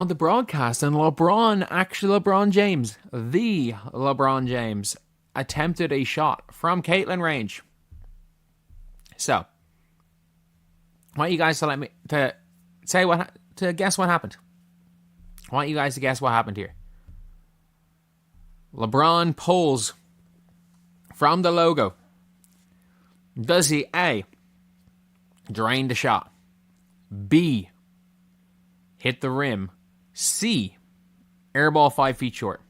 On the broadcast, and LeBron James, the LeBron James, attempted a shot from Caitlin range. So, I want you guys to guess what happened. I want you guys to guess what happened here. LeBron pulls from the logo. Does he A, drain the shot, B, hit the rim, C, airball 5 feet short?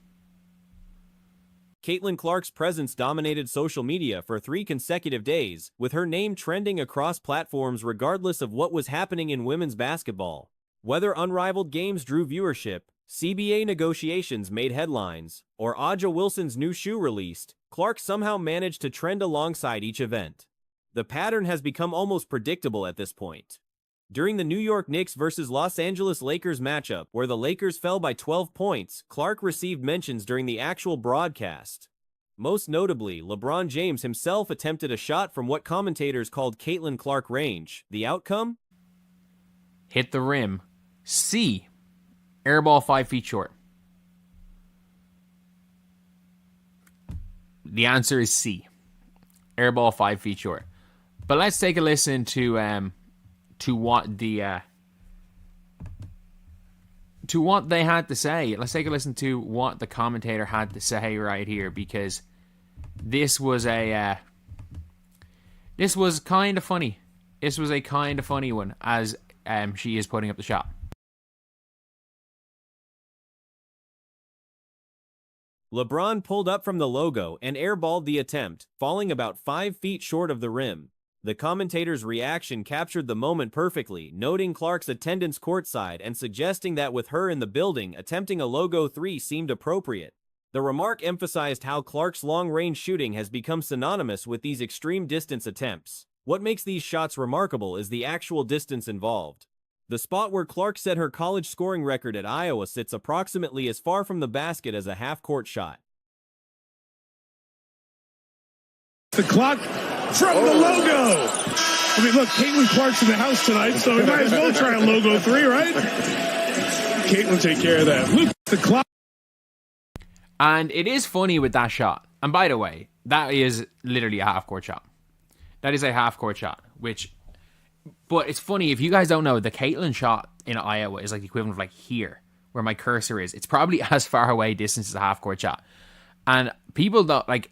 Caitlin Clark's presence dominated social media for 3 consecutive days, with her name trending across platforms regardless of what was happening in women's basketball. Whether unrivaled games drew viewership, CBA negotiations made headlines, or Aja Wilson's new shoe released, Clark somehow managed to trend alongside each event. The pattern has become almost predictable at this point. During the New York Knicks versus Los Angeles Lakers matchup, where the Lakers fell by 12 points, Clark received mentions during the actual broadcast. Most notably, LeBron James himself attempted a shot from what commentators called Caitlin Clark range. The outcome? Hit the rim. C, airball 5 feet short. The answer is C, airball 5 feet short. But let's take a listen to what they had to say. Let's take a listen to what the commentator had to say right here, because this was kind of funny. This was a kind of funny one as she is putting up the shot. LeBron pulled up from the logo and airballed the attempt, falling about 5 feet short of the rim. The commentator's reaction captured the moment perfectly, noting Clark's attendance courtside and suggesting that with her in the building, attempting a logo 3 seemed appropriate. The remark emphasized how Clark's long-range shooting has become synonymous with these extreme distance attempts. What makes these shots remarkable is the actual distance involved. The spot where Clark set her college scoring record at Iowa sits approximately as far from the basket as a half-court shot. The clock from the logo. I mean, look, Caitlin Clark's in the house tonight, so we might as well try a logo 3, right? Caitlin, take care of that. Luke, the clock. And it is funny with that shot. And by the way, that is literally a half-court shot. That is a half-court shot, but it's funny, if you guys don't know, the Caitlin shot in Iowa is like the equivalent of like here, where my cursor is. It's probably as far away distance as a half-court shot. And people don't, like...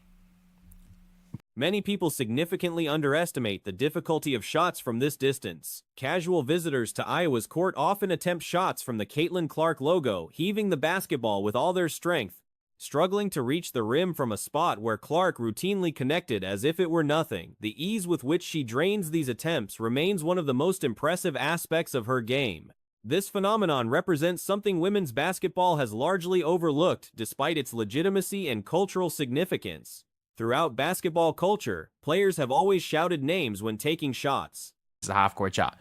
Many people significantly underestimate the difficulty of shots from this distance. Casual visitors to Iowa's court often attempt shots from the Caitlin Clark logo, heaving the basketball with all their strength, struggling to reach the rim from a spot where Clark routinely connected as if it were nothing. The ease with which she drains these attempts remains one of the most impressive aspects of her game. This phenomenon represents something women's basketball has largely overlooked despite its legitimacy and cultural significance. Throughout basketball culture, players have always shouted names when taking shots. It's a half-court shot.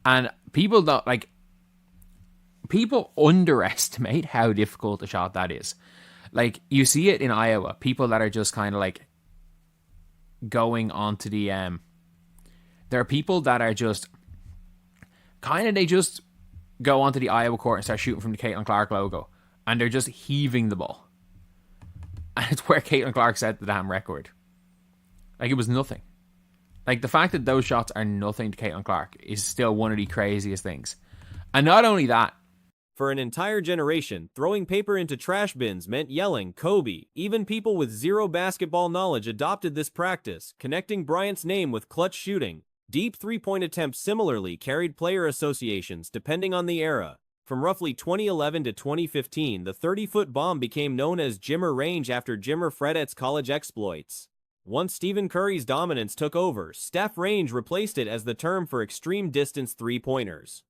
And people underestimate how difficult a shot that is. Like, you see it in Iowa. People that are just kind of like going onto the... there are people that are just they just go onto the Iowa court and start shooting from the Caitlin Clark logo. And they're just heaving the ball. And it's where Caitlin Clark set the damn record. Like, it was nothing. Like, the fact that those shots are nothing to Caitlin Clark is still one of the craziest things. And not only that, for an entire generation, throwing paper into trash bins meant yelling, Kobe. Even people with zero basketball knowledge adopted this practice, connecting Bryant's name with clutch shooting. Deep three-point attempts similarly carried player associations depending on the era. From roughly 2011 to 2015, the 30-foot bomb became known as Jimmer range after Jimmer Fredette's college exploits. Once Stephen Curry's dominance took over, Steph range replaced it as the term for extreme distance three-pointers.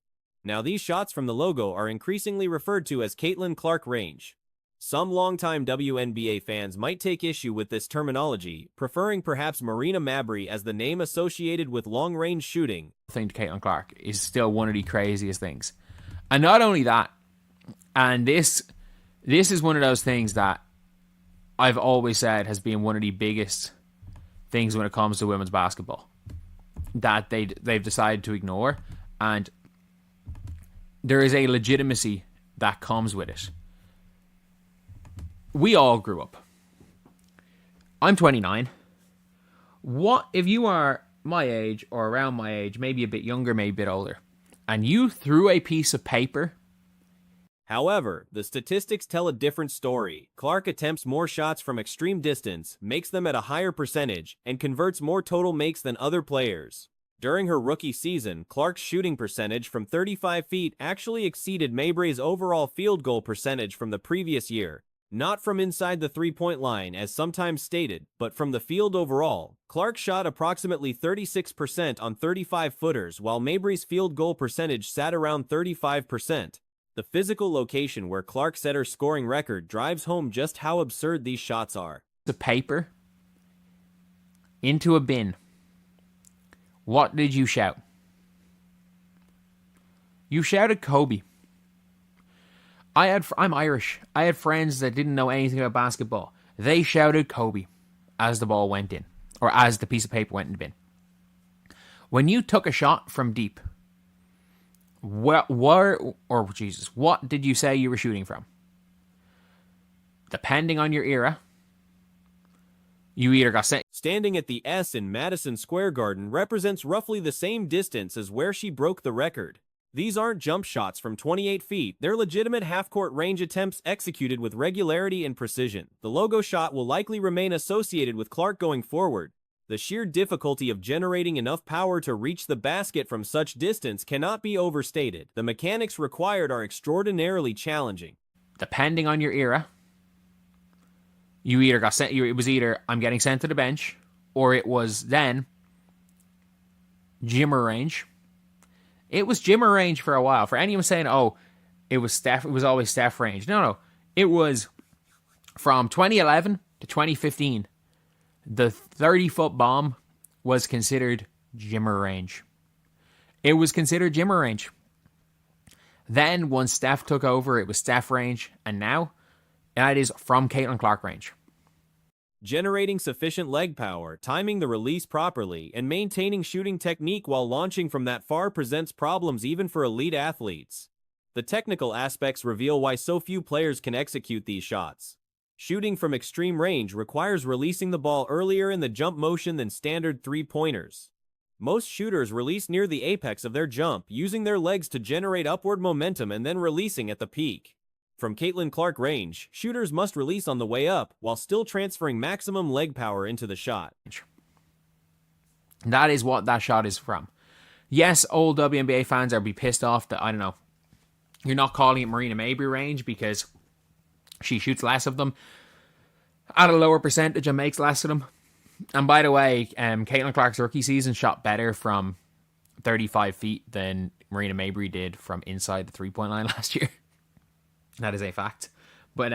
Now these shots from the logo are increasingly referred to as Caitlin Clark range. Some longtime WNBA fans might take issue with this terminology, preferring perhaps Marina Mabrey as the name associated with long-range shooting. Thing to Caitlin Clark is still one of the craziest things. And not only that, and this is one of those things that I've always said has been one of the biggest things when it comes to women's basketball that they've decided to ignore. And there is a legitimacy that comes with it. We all grew up. I'm 29. What if you are my age or around my age, maybe a bit younger, maybe a bit older, and you threw a piece of paper? However, the statistics tell a different story. Clark attempts more shots from extreme distance, makes them at a higher percentage, and converts more total makes than other players. During her rookie season, Clark's shooting percentage from 35 feet actually exceeded Mabry's overall field goal percentage from the previous year. Not from inside the three-point line, as sometimes stated, but from the field overall. Clark shot approximately 36% on 35-footers, while Mabry's field goal percentage sat around 35%. The physical location where Clark set her scoring record drives home just how absurd these shots are. The paper into a bin. What did you shout? You shouted Kobe. I'm Irish. I had friends that didn't know anything about basketball. They shouted Kobe as the ball went in, or as the piece of paper went in the bin. When you took a shot from deep, what did you say you were shooting from? Depending on your era, you either got sent. Standing at the S in Madison Square Garden represents roughly the same distance as where she broke the record. These aren't jump shots from 28 feet, they're legitimate half-court range attempts executed with regularity and precision. The logo shot will likely remain associated with Clark going forward. The sheer difficulty of generating enough power to reach the basket from such distance cannot be overstated. The mechanics required are extraordinarily challenging. Depending on your era, you either got sent. It was either I'm getting sent to the bench, or it was then Jimmer range. It was Jimmer range for a while. For anyone saying, "Oh, it was Steph," it was always Steph range. No, it was from 2011 to 2015. The 30-foot bomb was considered Jimmer range. It was considered Jimmer range. Then, once Steph took over, it was Steph range, and now that is from Caitlin Clark range. Generating sufficient leg power, timing the release properly, and maintaining shooting technique while launching from that far presents problems even for elite athletes. The technical aspects reveal why so few players can execute these shots. Shooting from extreme range requires releasing the ball earlier in the jump motion than standard three-pointers. Most shooters release near the apex of their jump, using their legs to generate upward momentum and then releasing at the peak. From Caitlin Clark range, shooters must release on the way up, while still transferring maximum leg power into the shot. That is what that shot is from. Yes, old WNBA fans are be pissed off that, I don't know, you're not calling it Marina Mabry range because she shoots less of them at a lower percentage and makes less of them. And by the way, Caitlin Clark's rookie season shot better from 35 feet than Marina Mabry did from inside the three-point line last year. That is a fact. But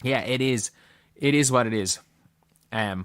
yeah, it is what it is. The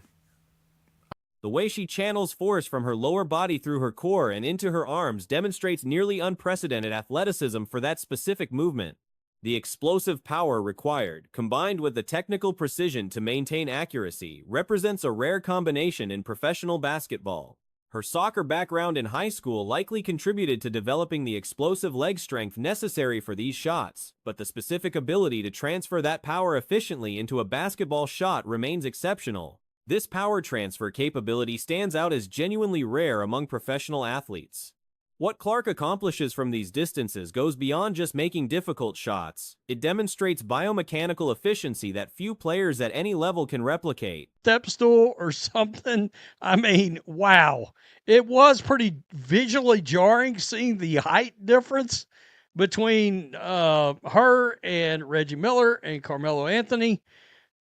way she channels force from her lower body through her core and into her arms demonstrates nearly unprecedented athleticism for that specific movement. The explosive power required, combined with the technical precision to maintain accuracy, represents a rare combination in professional basketball. Her soccer background in high school likely contributed to developing the explosive leg strength necessary for these shots, but the specific ability to transfer that power efficiently into a basketball shot remains exceptional. This power transfer capability stands out as genuinely rare among professional athletes. What Clark accomplishes from these distances goes beyond just making difficult shots. It demonstrates biomechanical efficiency that few players at any level can replicate. Step stool or something. I mean, wow. It was pretty visually jarring seeing the height difference between her and Reggie Miller and Carmelo Anthony,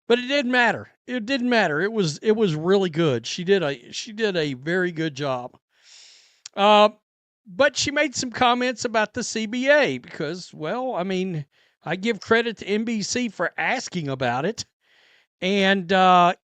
but it didn't matter. It didn't matter. It was really good. She did a very good job. But she made some comments about the CBA because, well, I mean, I give credit to NBC for asking about it. And it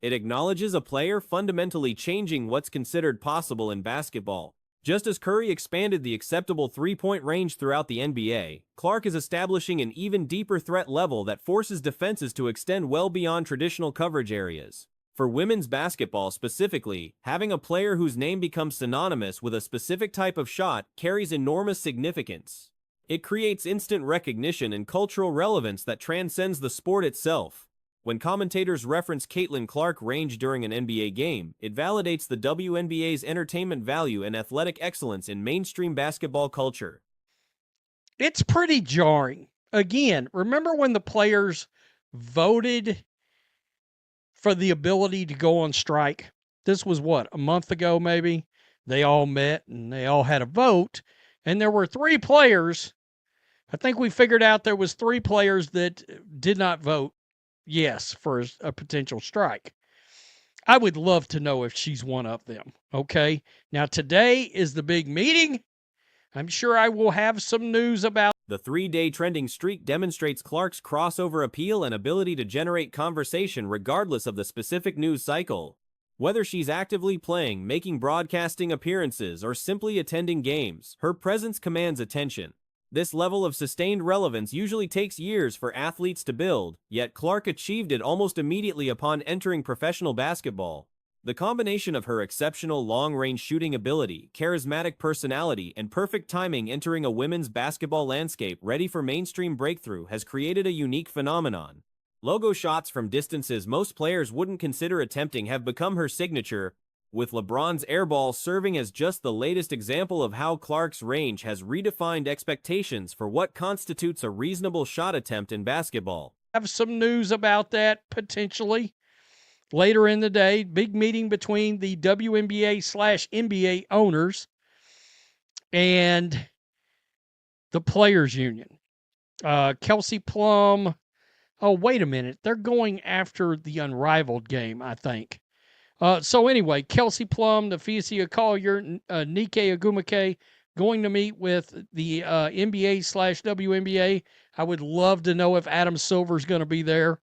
acknowledges a player fundamentally changing what's considered possible in basketball. Just as Curry expanded the acceptable three-point range throughout the NBA, Clark is establishing an even deeper threat level that forces defenses to extend well beyond traditional coverage areas. For women's basketball specifically, having a player whose name becomes synonymous with a specific type of shot carries enormous significance. It creates instant recognition and cultural relevance that transcends the sport itself. When commentators reference Caitlin Clark's range during an NBA game, it validates the WNBA's entertainment value and athletic excellence in mainstream basketball culture. It's pretty jarring. Again, remember when the players voted for the ability to go on strike? This was what, a month ago maybe? They all met and they all had a vote, and there were 3 players. I think we figured out there was 3 players that did not vote yes for a potential strike. I would love to know if she's one of them, okay? Now, today is the big meeting. I'm sure I will have some news about. The 3-day trending streak demonstrates Clark's crossover appeal and ability to generate conversation regardless of the specific news cycle. Whether she's actively playing, making broadcasting appearances, or simply attending games, her presence commands attention. This level of sustained relevance usually takes years for athletes to build, yet Clark achieved it almost immediately upon entering professional basketball. The combination of her exceptional long-range shooting ability, charismatic personality, and perfect timing entering a women's basketball landscape ready for mainstream breakthrough has created a unique phenomenon. Logo shots from distances most players wouldn't consider attempting have become her signature, with LeBron's airball serving as just the latest example of how Clark's range has redefined expectations for what constitutes a reasonable shot attempt in basketball. Have some news about that potentially later in the day. Big meeting between the WNBA/NBA owners and the Players Union. Kelsey Plum. Oh, wait a minute. They're going after the Unrivaled game, I think. So anyway, Kelsey Plum, Nafisia Collier, Nike Agumake going to meet with the NBA/WNBA. I would love to know if Adam Silver's going to be there.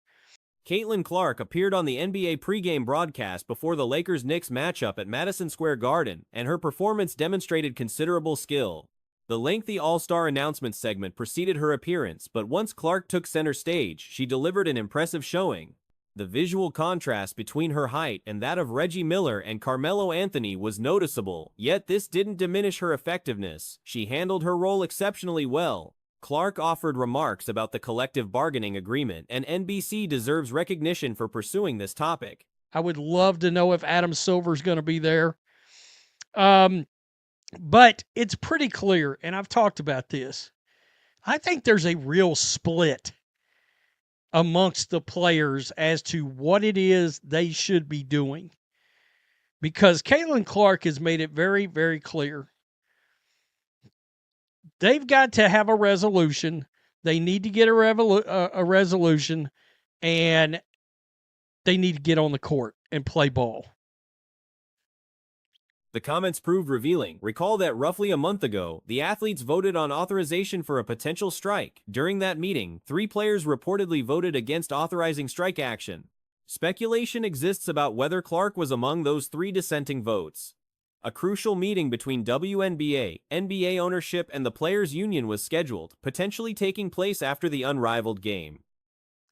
Caitlin Clark appeared on the NBA pregame broadcast before the Lakers-Knicks matchup at Madison Square Garden, and her performance demonstrated considerable skill. The lengthy All-Star announcement segment preceded her appearance, but once Clark took center stage, she delivered an impressive showing. The visual contrast between her height and that of Reggie Miller and Carmelo Anthony was noticeable, yet this didn't diminish her effectiveness. She handled her role exceptionally well. Clark offered remarks about the collective bargaining agreement, and NBC deserves recognition for pursuing this topic. I would love to know if Adam Silver's going to be there. But it's pretty clear, and I've talked about this. I think there's a real split amongst the players as to what it is they should be doing. Because Caitlin Clark has made it very, very clear. They've got to have a resolution. They need to get a resolution, and they need to get on the court and play ball. The comments proved revealing. Recall that roughly a month ago, the athletes voted on authorization for a potential strike. During that meeting, 3 players reportedly voted against authorizing strike action. Speculation exists about whether Clark was among those 3 dissenting votes. A crucial meeting between WNBA, NBA ownership, and the Players Union was scheduled, potentially taking place after the Unrivaled game.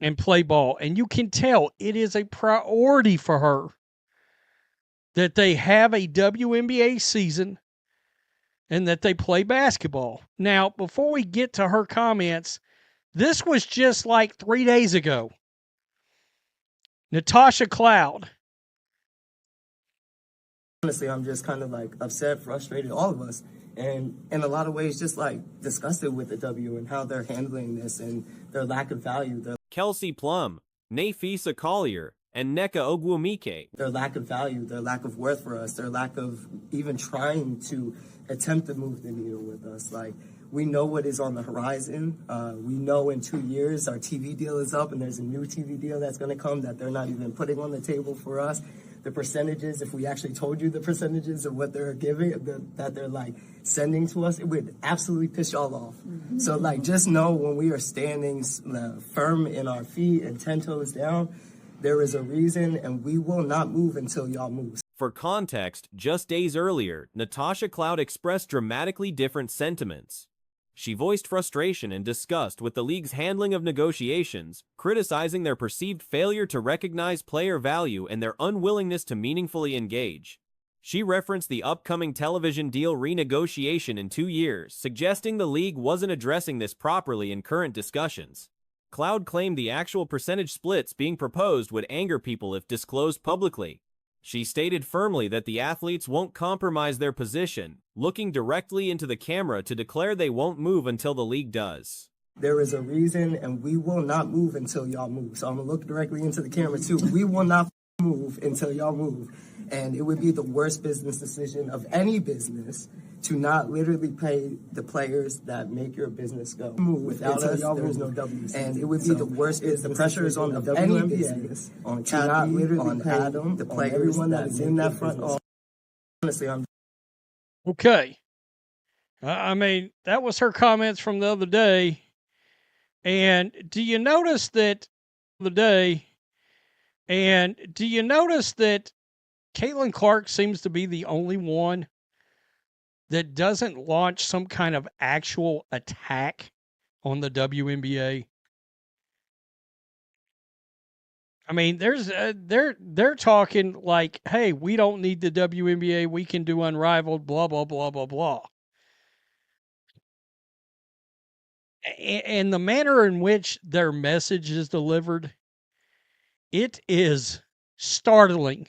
And play ball. And you can tell it is a priority for her that they have a WNBA season and that they play basketball. Now, before we get to her comments, this was just like 3 days ago. Natasha Cloud. Honestly, I'm just kind of like upset, frustrated, all of us, and in a lot of ways just like disgusted with the W and how they're handling this and their lack of value. Kelsey Plum, Nafisa Collier, and Nneka Ogwumike. Their lack of value, their lack of worth for us, their lack of even trying to attempt to move the needle with us. Like, we know what is on the horizon. We know in 2 years our TV deal is up and there's a new TV deal that's going to come that they're not even putting on the table for us. The percentages, if we actually told you the percentages of what they're giving, that they're like sending to us, it would absolutely piss y'all off. Mm-hmm. So like, just know when we are standing firm in our feet and 10 toes down, there is a reason, and we will not move until y'all move. For context, just days earlier, Natasha Cloud expressed dramatically different sentiments. She voiced frustration and disgust with the league's handling of negotiations, criticizing their perceived failure to recognize player value and their unwillingness to meaningfully engage. She referenced the upcoming television deal renegotiation in 2 years, suggesting the league wasn't addressing this properly in current discussions. Cloud claimed the actual percentage splits being proposed would anger people if disclosed publicly. She stated firmly that the athletes won't compromise their position, looking directly into the camera to declare they won't move until the league does. There is a reason, and we will not move until y'all move. So I'm going to look directly into the camera, too. We will not move until y'all move. And it would be the worst business decision of any business to not literally pay the players that make your business go. Move without us, there's no W's. And it would be the worst business. The pressure is on the any business on to not literally pay Adam, the players, everyone that is in that front office. Honestly, I'm Okay. I mean, that was her comments from the other day. And do you notice that Caitlin Clark seems to be the only one that doesn't launch some kind of actual attack on the WNBA? I mean, they're talking like, hey, we don't need the WNBA. We can do unrivaled, blah, blah, blah, blah, blah. And the manner in which their message is delivered, it is startling